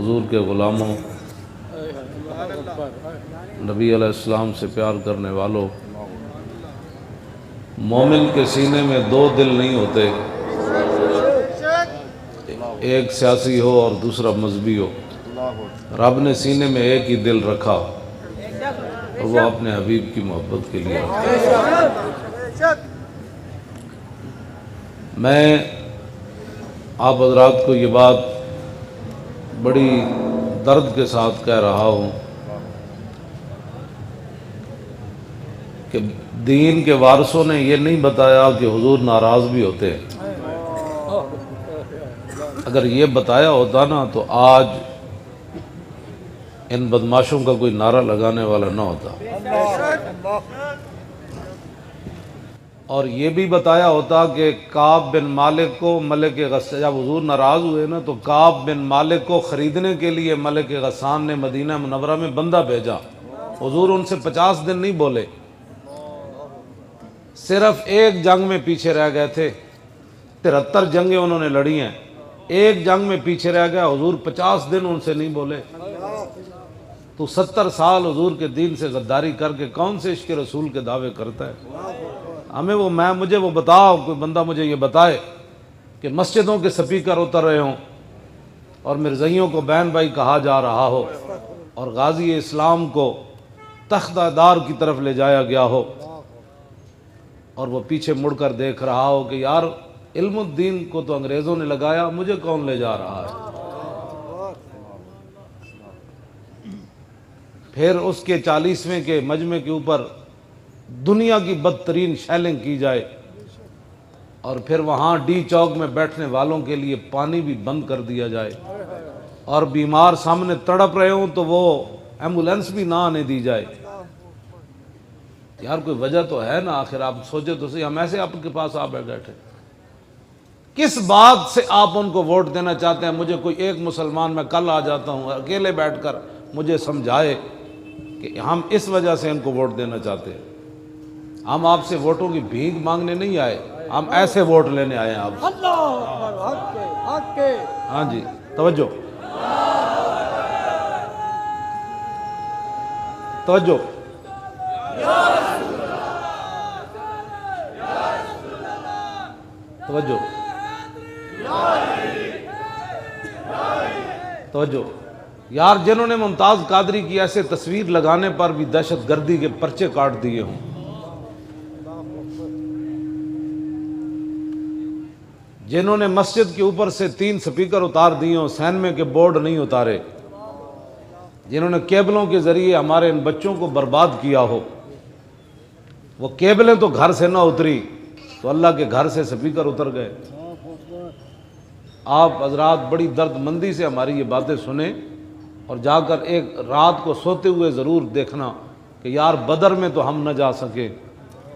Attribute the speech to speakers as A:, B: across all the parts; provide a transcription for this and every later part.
A: حضور کے غلاموں، نبی علیہ السلام سے پیار کرنے والوں، مومن کے سینے میں دو دل نہیں ہوتے، ایک سیاسی ہو اور دوسرا مذہبی ہو۔ رب نے سینے میں ایک ہی دل رکھا اور وہ اپنے حبیب کی محبت کے لیے رکھا۔ میں آپ حضرات کو یہ بات بڑی درد کے ساتھ کہہ رہا ہوں کہ دین کے وارثوں نے یہ نہیں بتایا کہ حضور ناراض بھی ہوتے ہیں۔ اگر یہ بتایا ہوتا نا تو آج ان بدماشوں کا کوئی نعرہ لگانے والا نہ ہوتا، اور یہ بھی بتایا ہوتا کہ کعب بن مالک کو ملک غسان، جب حضور ناراض ہوئے نا تو کعب بن مالک کو خریدنے کے لیے ملک غسان نے مدینہ منورہ میں بندہ بھیجا۔ حضور ان سے 50 دن نہیں بولے، صرف ایک جنگ میں پیچھے رہ گئے تھے۔ 73 جنگیں انہوں نے لڑی ہیں، ایک جنگ میں پیچھے رہ گیا، حضور 50 دن ان سے نہیں بولے۔ تو 70 سال حضور کے دین سے غداری کر کے کون سے عشق رسول کے دعوے کرتا ہے؟ مجھے وہ بتاؤ، کوئی بندہ مجھے یہ بتائے کہ مسجدوں کے سپیکر اتر رہے ہوں اور مرزائیوں کو بہن بھائی کہا جا رہا ہو اور غازی اسلام کو تختہ دار کی طرف لے جایا گیا ہو اور وہ پیچھے مڑ کر دیکھ رہا ہو کہ یار علم الدین کو تو انگریزوں نے لگایا، مجھے کون لے جا رہا ہے؟ پھر اس کے 40ویں کے مجمع کے اوپر دنیا کی بدترین شیلنگ کی جائے اور پھر وہاں ڈی چوک میں بیٹھنے والوں کے لیے پانی بھی بند کر دیا جائے اور بیمار سامنے تڑپ رہے ہوں تو وہ ایمبولینس بھی نہ آنے دی جائے۔ یار کوئی وجہ تو ہے نا، آخر آپ سوچے تو صحیح، ہم ایسے آپ کے پاس آ بیٹھے، کس بات سے آپ ان کو ووٹ دینا چاہتے ہیں؟ مجھے کوئی ایک مسلمان، میں کل آ جاتا ہوں اکیلے بیٹھ کر مجھے سمجھائے کہ ہم اس وجہ سے ان کو ووٹ دینا چاہتے ہیں۔ ہم آپ سے ووٹوں کی بھیک مانگنے نہیں آئے، ہم ایسے ووٹ لینے آئے ہیں آپ سے۔ ہاں جی، توجہ توجہ۔ توجہ توجہ یار، جنہوں نے ممتاز قادری کی ایسے تصویر لگانے پر بھی دہشت گردی کے پرچے کاٹ دیے ہوں، جنہوں نے مسجد کے اوپر سے 3 سپیکر اتار دیے ہوں، سینمے کے بورڈ نہیں اتارے، جنہوں نے کیبلوں کے ذریعے ہمارے ان بچوں کو برباد کیا ہو، وہ کیبلیں تو گھر سے نہ اتری تو اللہ کے گھر سے سپیکر اتر گئے۔ آپ حضرات بڑی درد مندی سے ہماری یہ باتیں سنیں اور جا کر ایک رات کو سوتے ہوئے ضرور دیکھنا کہ یار بدر میں تو ہم نہ جا سکے،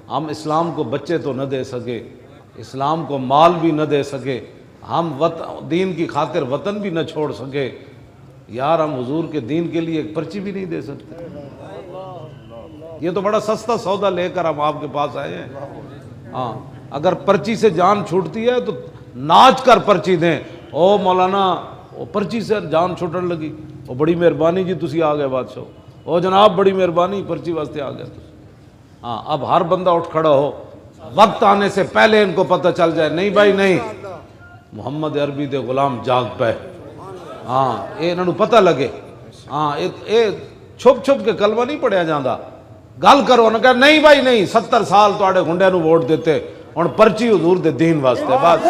A: ہم اسلام کو بچے تو نہ دے سکے، اسلام کو مال بھی نہ دے سکے، ہم دین کی خاطر وطن بھی نہ چھوڑ سکے، یار ہم حضور کے دین کے لیے ایک پرچی بھی نہیں دے سکتے۔ یہ تو بڑا سستا سودا لے کر ہم آپ کے پاس آئے ہیں۔ ہاں، اگر پرچی سے جان چھوٹتی ہے تو ناچ کر پرچی دیں، او مولانا او پرچی سے جان چھوٹن لگی، او بڑی مہربانی جی تسی آ گئے بادشاہ، او جناب بڑی مہربانی پرچی واسطے آ گئے۔ ہاں، اب ہر بندہ اٹھ کھڑا ہو، وقت آنے سے پہلے ان کو پتہ چل جائے نہیں بھائی نہیں، محمد عربی دے غلام جاگ پے، ہاں یہ انہوں پتہ لگے۔ ہاں یہ چھپ چھپ کے کلمہ نہیں پڑھیا جاندہ، گل کرو نہ کہ نہیں بھائی نہیں، 70 سال تواڈے گنڈے نو ووٹ دیتے، ہن پرچی حضور دے دین واسطے، بس